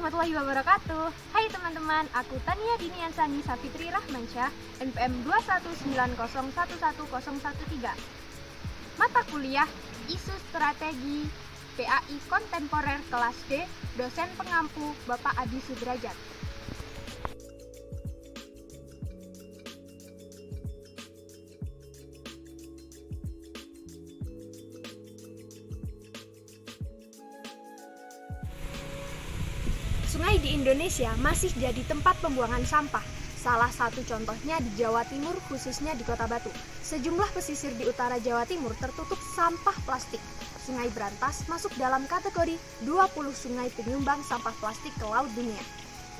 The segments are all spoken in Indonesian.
warahmatullahi wabarakatuh. Hai teman-teman, aku Tania Diniansani Sapitri Rahmansyah, NPM 219011013. Mata kuliah Isu Strategi PAI Kontemporer kelas D, dosen pengampu Bapak Adi Sudrajat. Sungai di Indonesia masih jadi tempat pembuangan sampah. Salah satu contohnya di Jawa Timur, khususnya di Kota Batu. Sejumlah pesisir di utara Jawa Timur tertutup sampah plastik. Sungai Brantas masuk dalam kategori 20 sungai penyumbang sampah plastik ke laut dunia.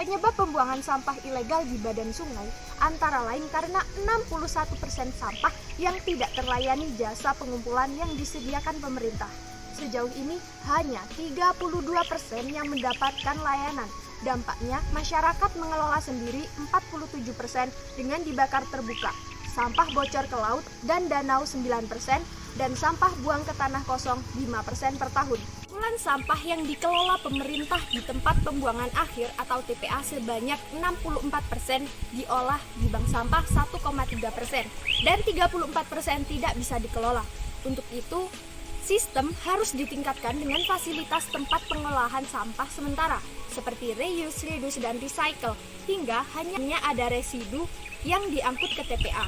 Penyebab pembuangan sampah ilegal di badan sungai antara lain karena 61% sampah yang tidak terlayani jasa pengumpulan yang disediakan pemerintah. Sejauh ini hanya 32% yang mendapatkan layanan. Dampaknya masyarakat mengelola sendiri 47% dengan dibakar terbuka. Sampah bocor ke laut dan danau 9% dan sampah buang ke tanah kosong 5% per tahun. Kumpulan sampah yang dikelola pemerintah di tempat pembuangan akhir atau TPA sebanyak 64% diolah di bank sampah 1,3% dan 34% tidak bisa dikelola. Untuk itu, sistem harus ditingkatkan dengan fasilitas tempat pengolahan sampah sementara, seperti reuse, reduce, dan recycle, hingga hanya ada residu yang diangkut ke TPA.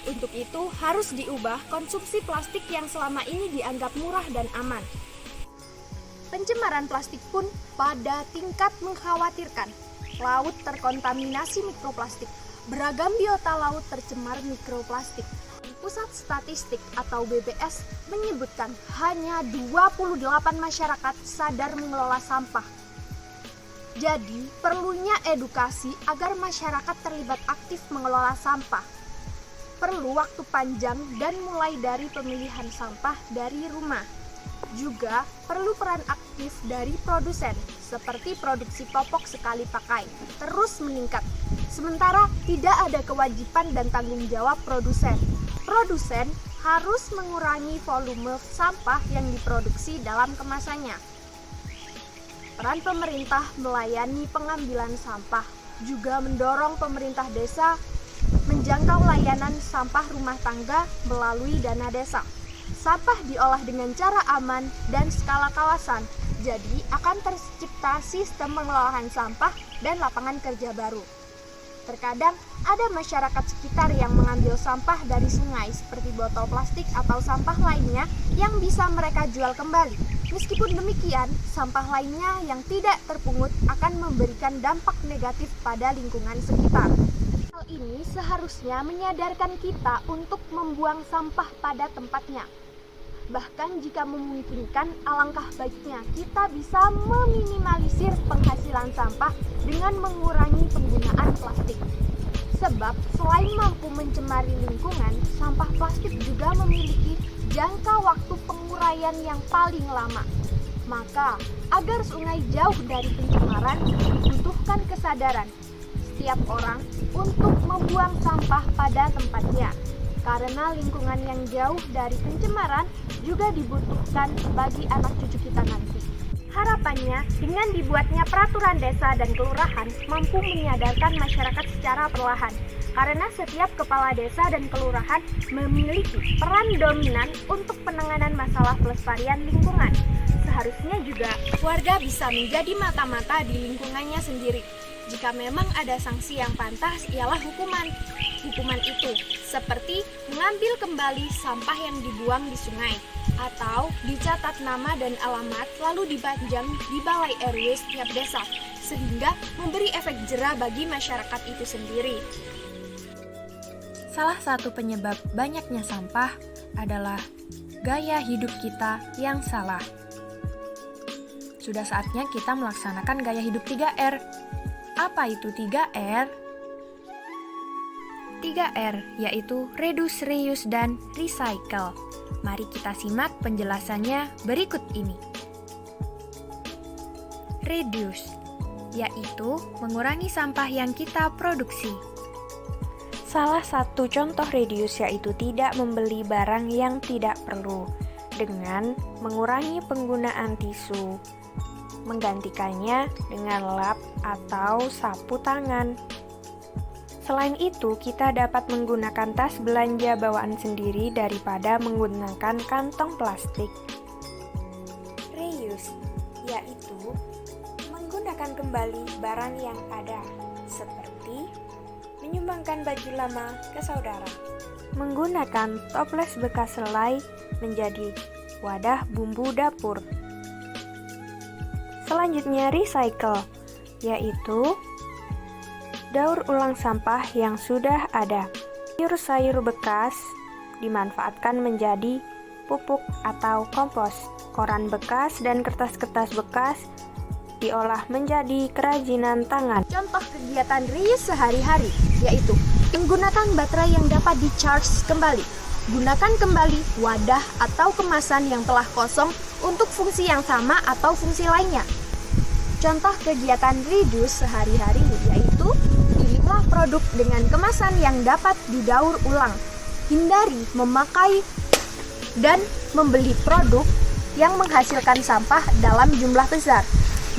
Untuk itu, harus diubah konsumsi plastik yang selama ini dianggap murah dan aman. Pencemaran plastik pun pada tingkat mengkhawatirkan. Laut terkontaminasi mikroplastik, beragam biota laut tercemar mikroplastik. Pusat Statistik atau BPS menyebutkan hanya 28 masyarakat sadar mengelola sampah. Jadi, perlunya edukasi agar masyarakat terlibat aktif mengelola sampah. Perlu waktu panjang dan mulai dari pemilihan sampah dari rumah. Juga perlu peran aktif dari produsen, seperti produksi popok sekali pakai, terus meningkat. Sementara tidak ada kewajiban dan tanggung jawab produsen. Produsen harus mengurangi volume sampah yang diproduksi dalam kemasannya. Peran pemerintah melayani pengambilan sampah juga mendorong pemerintah desa menjangkau layanan sampah rumah tangga melalui dana desa. Sampah diolah dengan cara aman dan skala kawasan, jadi akan tercipta sistem pengelolaan sampah dan lapangan kerja baru. Terkadang ada masyarakat sekitar yang mengambil sampah dari sungai seperti botol plastik atau sampah lainnya yang bisa mereka jual kembali. Meskipun demikian, sampah lainnya yang tidak terpungut akan memberikan dampak negatif pada lingkungan sekitar. Hal ini seharusnya menyadarkan kita untuk membuang sampah pada tempatnya. Bahkan jika memungkinkan, alangkah baiknya kita bisa meminimalisir penghasilan sampah dengan mengurangi penggunaan plastik. Sebab selain mampu mencemari lingkungan, sampah plastik juga memiliki jangka waktu penguraian yang paling lama. Maka, agar sungai jauh dari pencemaran, dibutuhkan kesadaran setiap orang untuk membuang sampah pada tempatnya. Karena lingkungan yang jauh dari pencemaran juga dibutuhkan bagi anak cucu kita nanti. Harapannya, dengan dibuatnya peraturan desa dan kelurahan mampu menyadarkan masyarakat secara perlahan. Karena setiap kepala desa dan kelurahan memiliki peran dominan untuk penanganan masalah pelestarian lingkungan. Seharusnya juga warga bisa menjadi mata-mata di lingkungannya sendiri. Jika memang ada sanksi yang pantas, ialah hukuman. Hukuman itu seperti mengambil kembali sampah yang dibuang di sungai, atau dicatat nama dan alamat lalu dipajang di balai RW setiap desa, sehingga memberi efek jera bagi masyarakat itu sendiri. Salah satu penyebab banyaknya sampah adalah gaya hidup kita yang salah. Sudah saatnya kita melaksanakan gaya hidup 3R. Apa itu 3R? 3R yaitu reduce, reuse, dan recycle. Mari kita simak penjelasannya berikut ini. Reduce yaitu mengurangi sampah yang kita produksi. Salah satu contoh reduce yaitu tidak membeli barang yang tidak perlu dengan mengurangi penggunaan tisu, menggantikannya dengan lap atau sapu tangan. Selain itu, kita dapat menggunakan tas belanja bawaan sendiri daripada menggunakan kantong plastik. Reuse, yaitu menggunakan kembali barang yang ada, seperti menyumbangkan baju lama ke saudara. Menggunakan toples bekas selai menjadi wadah bumbu dapur. Selanjutnya recycle, yaitu daur ulang sampah yang sudah ada. Sayur-sayur bekas dimanfaatkan menjadi pupuk atau kompos. Koran bekas dan kertas-kertas bekas diolah menjadi kerajinan tangan. Contoh kegiatan reuse sehari-hari, yaitu menggunakan baterai yang dapat di-charge kembali. Gunakan kembali wadah atau kemasan yang telah kosong untuk fungsi yang sama atau fungsi lainnya. Contoh kegiatan reduce sehari-hari yaitu pilihlah produk dengan kemasan yang dapat didaur ulang. Hindari memakai dan membeli produk yang menghasilkan sampah dalam jumlah besar.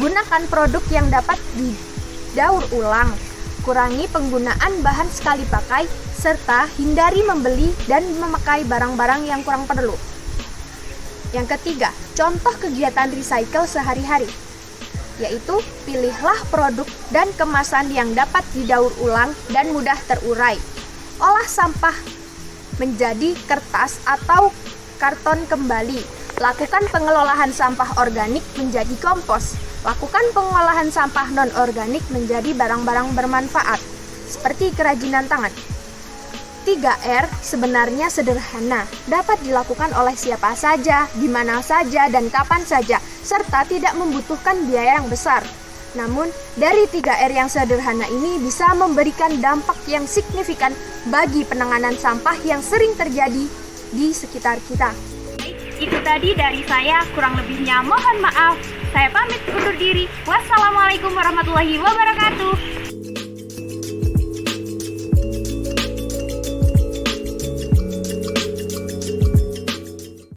Gunakan produk yang dapat didaur ulang. Kurangi penggunaan bahan sekali pakai serta hindari membeli dan memakai barang-barang yang kurang perlu. Yang ketiga, contoh kegiatan recycle sehari-hari, yaitu pilihlah produk dan kemasan yang dapat didaur ulang dan mudah terurai. Olah sampah menjadi kertas atau karton kembali. Lakukan pengelolaan sampah organik menjadi kompos. Lakukan pengolahan sampah non-organik menjadi barang-barang bermanfaat, seperti kerajinan tangan. 3R sebenarnya sederhana, dapat dilakukan oleh siapa saja, di mana saja, dan kapan saja, serta tidak membutuhkan biaya yang besar. Namun, dari 3R yang sederhana ini bisa memberikan dampak yang signifikan bagi penanganan sampah yang sering terjadi di sekitar kita. Itu tadi dari saya, kurang lebihnya mohon maaf. Saya pamit undur diri. Wassalamualaikum warahmatullahi wabarakatuh.